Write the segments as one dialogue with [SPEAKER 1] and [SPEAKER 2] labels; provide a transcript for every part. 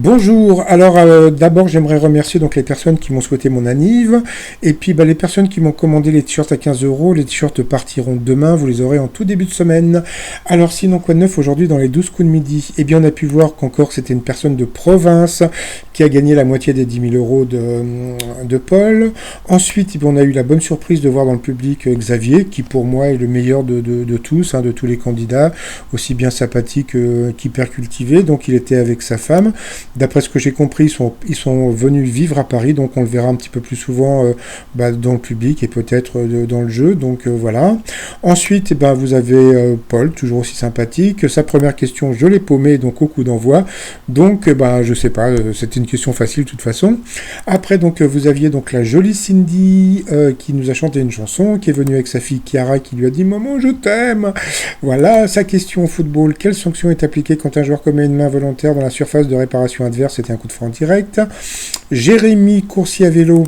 [SPEAKER 1] Bonjour, alors d'abord j'aimerais remercier donc les personnes qui m'ont souhaité mon anniv, et puis les personnes qui m'ont commandé les t-shirts à 15 euros, les t-shirts partiront demain, vous les aurez en tout début de semaine. Alors sinon quoi de neuf aujourd'hui dans les 12 coups de midi? Eh bien on a pu voir qu'encore c'était une personne de province qui a gagné la moitié des 10 000 euros de Paul. Ensuite on a eu la bonne surprise de voir dans le public Xavier, qui pour moi est le meilleur de tous, de tous les candidats, aussi bien sympathique qu'hyper cultivé, donc il était avec sa femme. D'après ce que j'ai compris, ils sont venus vivre à Paris, donc on le verra un petit peu plus souvent dans le public et peut-être dans le jeu, donc voilà. Ensuite, vous avez Paul, toujours aussi sympathique. Sa première question, je l'ai paumé, donc au coup d'envoi. Donc, je sais pas, c'était une question facile de toute façon. Après, donc, vous aviez donc la jolie Cindy qui nous a chanté une chanson, qui est venue avec sa fille Chiara, qui lui a dit « Maman, je t'aime !» Voilà, sa question au football, quelle sanction est appliquée quand un joueur commet une main volontaire dans la surface de réparation adverse? C'était un coup de frein direct. Jérémy, coursier à vélo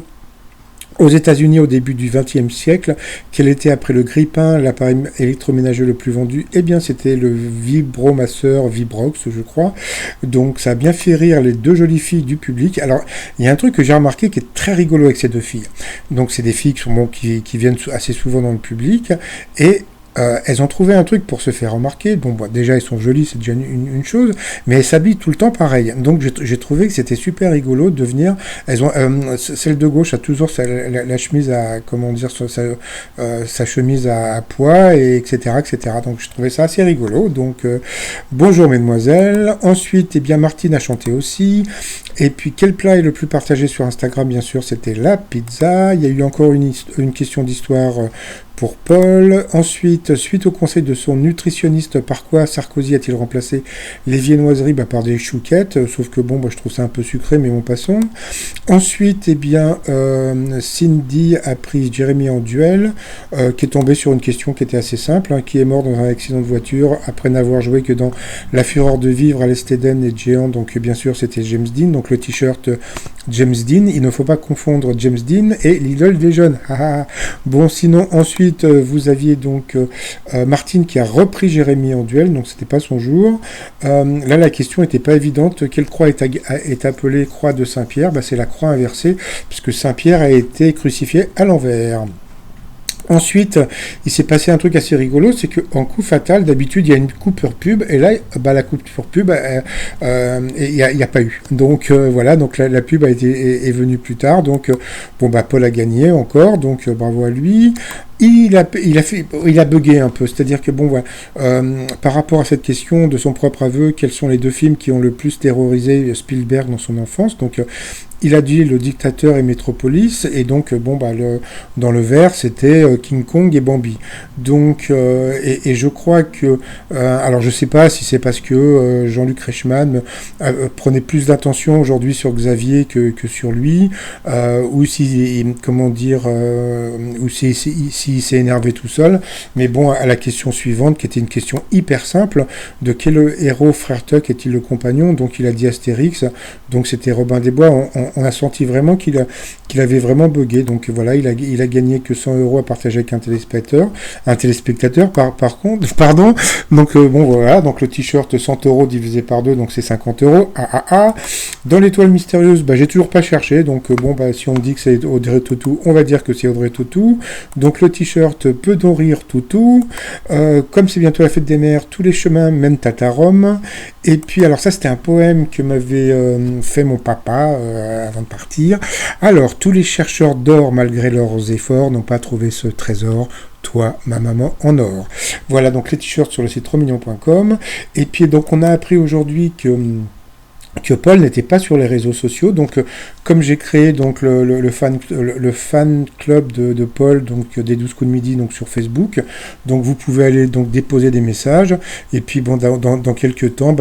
[SPEAKER 1] aux États-Unis au début du XXe siècle. Quel était après le grille-pain l'appareil électroménager le plus vendu? Eh bien, c'était le vibromasseur Vibrox, je crois. Donc, ça a bien fait rire les deux jolies filles du public. Alors, il y a un truc que j'ai remarqué qui est très rigolo avec ces deux filles. Donc, c'est des filles qui viennent assez souvent dans le public et elles ont trouvé un truc pour se faire remarquer. Bon, déjà, elles sont jolies, c'est déjà une chose, mais elles s'habillent tout le temps pareil. Donc, j'ai trouvé que c'était super rigolo de venir. Elles ont, celle de gauche a toujours la chemise à, comment dire, sa chemise à pois, et etc., etc. Donc, je trouvais ça assez rigolo. Donc, bonjour, mesdemoiselles. Ensuite, Martine a chanté aussi. Et puis, quel plat est le plus partagé sur Instagram? Bien sûr, c'était la pizza. Il y a eu encore une question d'histoire pour Paul. Ensuite, suite au conseil de son nutritionniste, par quoi Sarkozy a-t-il remplacé les viennoiseries? Par des chouquettes, sauf que je trouve ça un peu sucré, mais bon, passons. Ensuite, Cindy a pris Jérémy en duel, qui est tombé sur une question qui était assez simple, qui est mort dans un accident de voiture après n'avoir joué que dans La Fureur de vivre, Alice Eden et Géant. Donc, bien sûr, c'était James Dean, donc le t-shirt James Dean. Il ne faut pas confondre James Dean et l'idole des jeunes. Bon, sinon, ensuite, vous aviez donc Martine qui a repris Jérémy en duel, donc c'était pas son jour. Là, la question n'était pas évidente. Quelle croix est appelée croix de Saint-Pierre? C'est la croix inversée, puisque Saint-Pierre a été crucifié à l'envers. Ensuite, il s'est passé un truc assez rigolo, c'est qu'en coup fatal, d'habitude, il y a une coupure pub, et là, la coupure pub, il n'y a pas eu. Donc, voilà, donc la pub est venue plus tard, donc, Paul a gagné encore, donc bravo à lui. Il a bugué un peu, c'est-à-dire que par rapport à cette question de son propre aveu, quels sont les deux films qui ont le plus terrorisé Spielberg dans son enfance? Donc, il a dit Le Dictateur et Metropolis, et donc dans le vert c'était King Kong et Bambi. Donc et je crois que alors je sais pas si c'est parce que Jean-Luc Reichmann prenait plus d'attention aujourd'hui sur Xavier que sur lui, ou si ou s'il s'est énervé tout seul. Mais à la question suivante, qui était une question hyper simple, de quel héros frère Tuck est-il le compagnon? Donc il a dit Astérix, donc c'était Robin des Bois. On a senti vraiment qu'il avait vraiment bugué. Donc voilà, il a gagné que 100 euros à partager avec un téléspectateur par contre, pardon. Donc voilà, donc le t-shirt 100 euros divisé par 2, donc c'est 50 euros. Dans l'étoile mystérieuse, j'ai toujours pas cherché. Donc si on dit que c'est Audrey Tautou, on va dire que c'est Audrey Tautou. Donc le t-shirt Peut-on rire Toutou. Comme c'est bientôt la fête des mères, tous les chemins mènent à Rome. Et puis alors ça c'était un poème que m'avait fait mon papa avant de partir. Alors, tous les chercheurs d'or, malgré leurs efforts, n'ont pas trouvé ce trésor. Toi, ma maman en or. Voilà, donc les t-shirts sur le site trosmignon.com. Et puis, donc, on a appris aujourd'hui que Paul n'était pas sur les réseaux sociaux, donc comme j'ai créé donc le fan club de Paul, donc des 12 coups de midi, donc sur Facebook, donc vous pouvez aller donc déposer des messages, et puis dans quelques temps,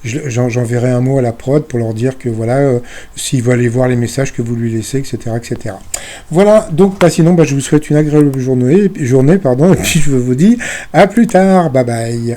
[SPEAKER 1] j'enverrai un mot à la prod pour leur dire que voilà, s'il veut aller voir les messages que vous lui laissez, etc., etc. Voilà, donc sinon je vous souhaite une agréable journée, et puis je vous dis à plus tard, bye bye.